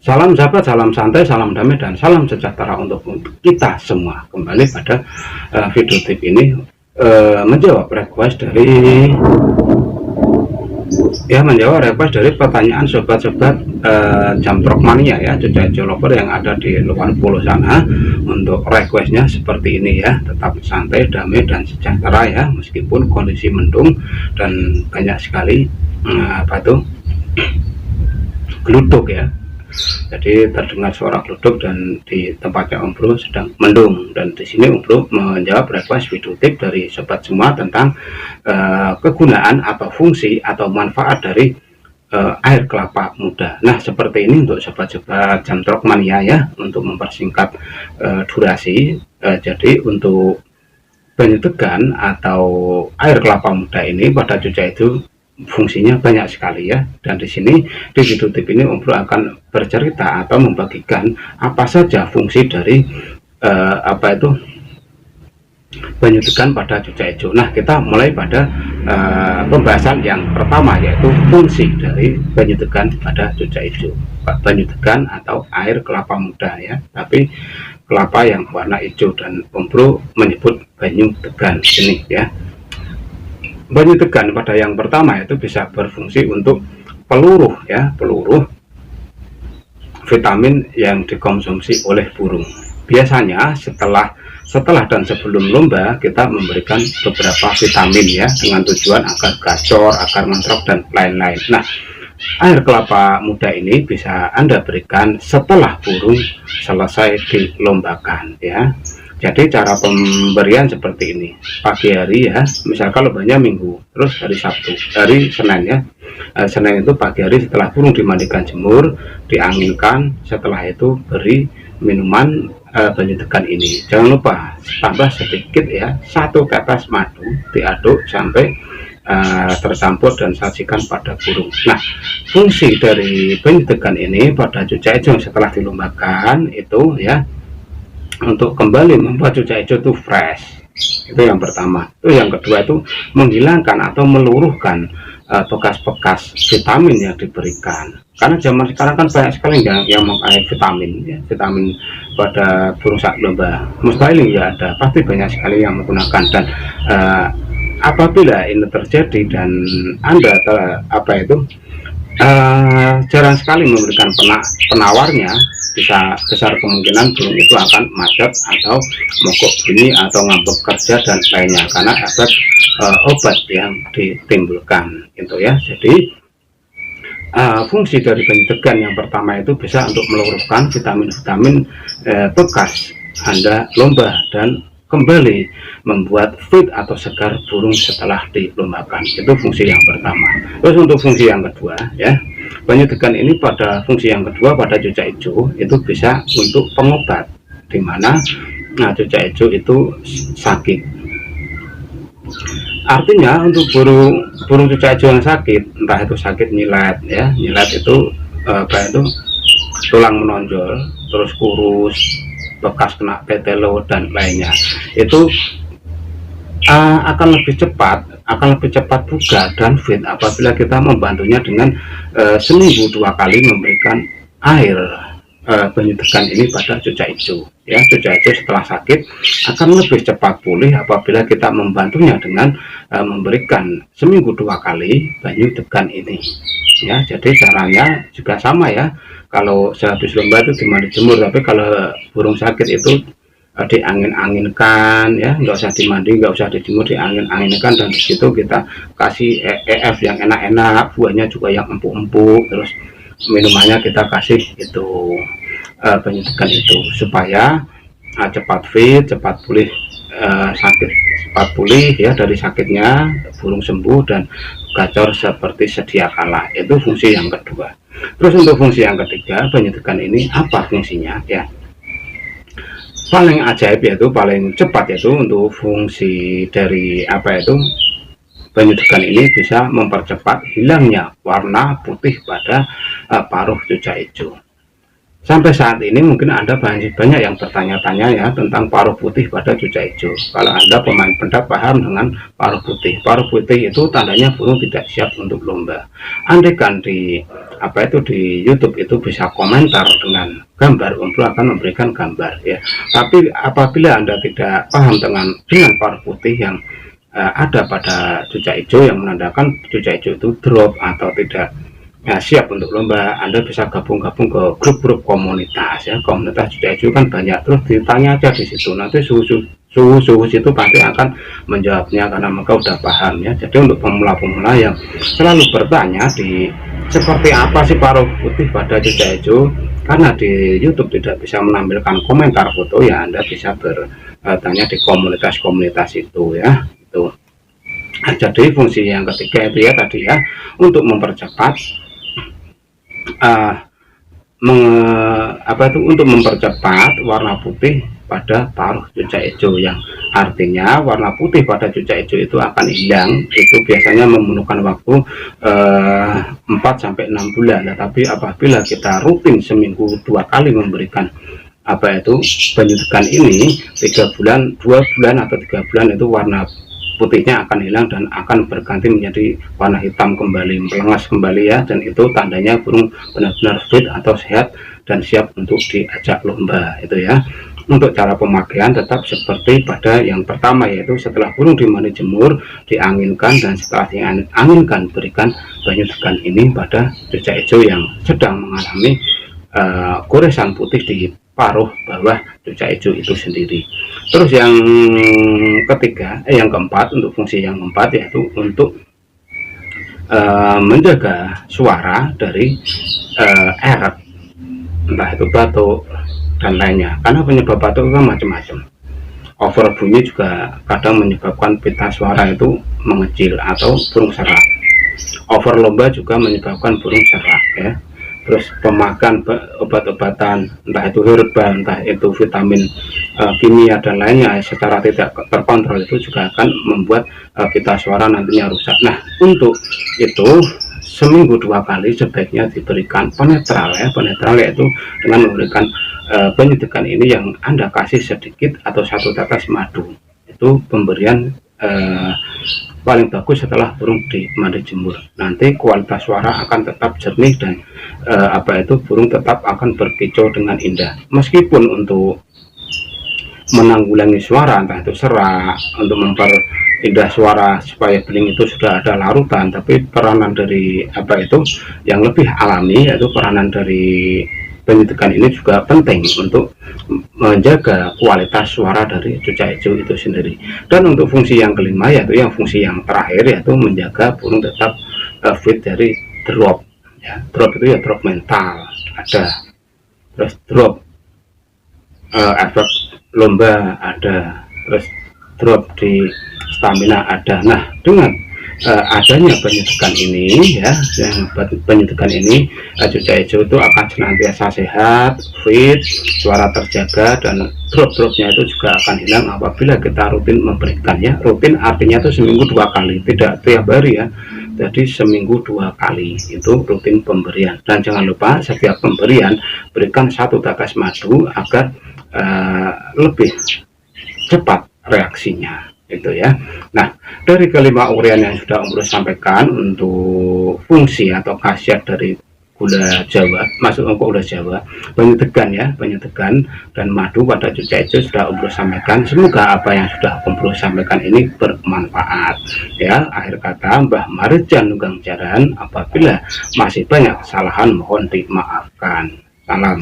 Salam sahabat, salam santai, salam damai, dan salam sejahtera untuk kita semua. Kembali pada video tip ini menjawab request dari pertanyaan sobat-sobat Jamtrok Mania ya, cuaca lover yang ada di luar pulau sana. Untuk requestnya seperti ini ya, tetap santai, damai, dan sejahtera ya, meskipun kondisi mendung dan banyak sekali geluduk ya. Jadi terdengar suara geluduk dan di tempatnya Om Bro sedang mendung. Dan di sini Om Bro menjawab request video tip dari sobat semua tentang kegunaan atau fungsi atau manfaat dari air kelapa muda. Nah, seperti ini untuk sobat-sobat Jamtrok Mania ya, untuk mempersingkat durasi. Jadi untuk banyu degan atau air kelapa muda ini pada cuaca itu fungsinya banyak sekali ya. Dan di sini di video tip ini Om Bro akan bercerita atau membagikan apa saja fungsi dari banyu degan pada cuaca hijau. Nah, kita mulai pada pembahasan yang pertama, yaitu fungsi dari banyu degan pada cuaca hijau. Banyu degan atau air kelapa muda ya, tapi kelapa yang warna hijau, dan Om Bro menyebut banyu degan ini ya. Banyu degan pada yang pertama itu bisa berfungsi untuk peluruh ya, peluruh vitamin yang dikonsumsi oleh burung. Biasanya setelah dan sebelum lomba kita memberikan beberapa vitamin ya, dengan tujuan agar gacor, agar mentrok, dan lain-lain. Nah, air kelapa muda ini bisa Anda berikan setelah burung selesai dilombakan ya. Jadi cara pemberian seperti ini, pagi hari ya, misal kalau lombanya Minggu, terus hari Senin ya, Senin itu pagi hari setelah burung dimandikan jemur, dianginkan, setelah itu beri minuman banyu degan ini. Jangan lupa tambah sedikit ya, 1 tetes madu, diaduk sampai tercampur dan sajikan pada burung. Nah, fungsi dari banyu degan ini pada cuaca hijau setelah dilombakan itu ya, untuk kembali membuat cuaca hijau itu fresh. Itu yang pertama. Itu yang kedua, itu menghilangkan atau meluruhkan bekas-bekas vitamin yang diberikan. Karena zaman sekarang kan banyak sekali yang memakai vitamin ya, vitamin pada burung saat lomba. Mustahil ya ada, pasti banyak sekali yang menggunakan. Dan apabila ini terjadi dan Anda jarang sekali memberikan penawarnya, bisa besar kemungkinan burung itu akan macet atau mogok bunyi atau ngambek kerja dan lainnya, karena efek obat yang ditimbulkan itu ya. Jadi fungsi dari banyu degan yang pertama itu bisa untuk meluruhkan vitamin-vitamin bekas Anda lomba dan kembali membuat fit atau segar burung setelah dilombakan. Itu fungsi yang pertama. Terus untuk fungsi yang kedua ya, banyu degan ini pada fungsi yang kedua pada cuaca hijau itu bisa untuk pengobat, dimana cuaca hijau itu sakit. Artinya untuk burung cuaca hijau yang sakit, entah itu sakit nyilet ya, nyilet itu tulang menonjol, terus kurus, bekas kena petelo dan lainnya, itu akan lebih cepat bugar dan fit apabila kita membantunya dengan seminggu 2 kali memberikan air banyu degan ini pada cuaca hijau ya. Cuaca hijau setelah sakit akan lebih cepat pulih apabila kita membantunya dengan memberikan seminggu 2 kali banyu degan ini ya. Jadi caranya juga sama ya, kalau sehabis lomba itu dimandi jemur, tapi kalau burung sakit itu diangin-anginkan ya, nggak usah dimandi, nggak usah dijemur, diangin-anginkan, dan disitu kita kasih EF yang enak-enak, buahnya juga yang empuk-empuk, terus minumannya kita kasih itu banyu degan itu, supaya cepat fit, cepat pulih cepat pulih ya dari sakitnya, burung sembuh dan gacor seperti sedia kala. Itu fungsi yang kedua. Terus untuk fungsi yang ketiga, banyu degan ini apa fungsinya ya? Paling ajaib yaitu paling cepat, yaitu untuk fungsi dari banyu degan ini bisa mempercepat hilangnya warna putih pada paruh cuaca hijau. Sampai saat ini mungkin Anda banyak yang bertanya-tanya ya tentang paruh putih pada cucak hijau. Kalau Anda pemain pendak paham dengan paruh putih. Paruh putih itu tandanya burung tidak siap untuk lomba. Andaikan di di YouTube itu bisa komentar dengan gambar, Umbro akan memberikan gambar ya. Tapi apabila Anda tidak paham dengan paruh putih yang ada pada cucak hijau, yang menandakan cucak hijau itu drop atau tidak siap untuk lomba, Anda bisa gabung-gabung ke grup-grup komunitas ya. Komunitas cucak hijau kan banyak, terus ditanya aja di situ, nanti suhu situ pasti akan menjawabnya karena mereka udah paham ya. Jadi untuk pemula-pemula yang selalu bertanya di seperti apa sih paruh putih pada cucak hijau, karena di YouTube tidak bisa menampilkan komentar foto ya, Anda bisa bertanya di komunitas-komunitas itu ya. Itu. Nah, jadi fungsi yang ketiga itu ya tadi ya, untuk mempercepat untuk mempercepat warna putih pada paruh cucak hijau, yang artinya warna putih pada cucak hijau itu akan hilang. Itu biasanya memerlukan waktu 4-6 bulan. Tapi apabila kita rutin seminggu 2 kali memberikan penyuntikan ini, 3 bulan, 2 bulan atau 3 bulan, itu warna putihnya akan hilang dan akan berganti menjadi warna hitam kembali, melengas kembali ya. Dan itu tandanya burung benar-benar fit atau sehat dan siap untuk diajak lomba itu ya. Untuk cara pemakaian tetap seperti pada yang pertama, yaitu setelah burung dimani jemur, dianginkan, dan setelah dianginkan berikan penyuntikan ini pada cucak hijau yang sedang mengalami goresan putih di paruh bawah cucak hijau itu sendiri. Terus yang keempat, untuk fungsi yang keempat, yaitu untuk menjaga suara dari eret, entah itu batuk dan lainnya. Karena penyebab batuk itu macam-macam. Over bunyi juga kadang menyebabkan pita suara itu mengecil atau burung serak. Over lomba juga menyebabkan burung serak ya. Terus pemakan obat-obatan, entah itu herbal, entah itu vitamin kimia dan lainnya, secara tidak terkontrol itu juga akan membuat pita suara nantinya rusak. Nah, untuk itu seminggu 2 kali sebaiknya diberikan penetral ya. Penetral yaitu dengan memberikan penyuntikan ini yang Anda kasih sedikit atau 1 tetes madu. Itu pemberian paling bagus setelah burung dimandi jemur. Nanti kualitas suara akan tetap jernih dan burung tetap akan berkicau dengan indah. Meskipun untuk menanggulangi suara, entah itu serak, untuk memperindah suara supaya bening itu sudah ada larutan, tapi peranan dari yang lebih alami, yaitu peranan dari penyuntikan ini juga penting untuk menjaga kualitas suara dari cucak hijau itu sendiri. Dan untuk fungsi yang kelima, yaitu yang fungsi yang terakhir, yaitu menjaga burung tetap fit dari drop ya. Drop itu ya drop mental ada, terus drop efek lomba ada, terus drop di stamina ada. Nah, dengan adanya penyuntikan ini ya, penyuntikan ini cucak hijau itu akan senantiasa sehat, fit, suara terjaga, dan drop-dropnya itu juga akan hilang apabila kita rutin memberikan ya. Rutin artinya itu seminggu 2 kali, tidak tiap hari ya. Jadi seminggu 2 kali itu rutin pemberian. Dan jangan lupa setiap pemberian berikan 1 tetes madu agar lebih cepat reaksinya itu ya. Nah, dari kelima uraian yang sudah Umbro sampaikan untuk fungsi atau khasiat dari gula Jawa, masuk ke gula Jawa, penyuntikan dan madu pada cucak hijau sudah Umbro sampaikan. Semoga apa yang sudah Umbro sampaikan ini bermanfaat ya. Akhir kata, Mbah Marijan Nunggang Jaran, apabila masih banyak kesalahan mohon dimaafkan. Salam.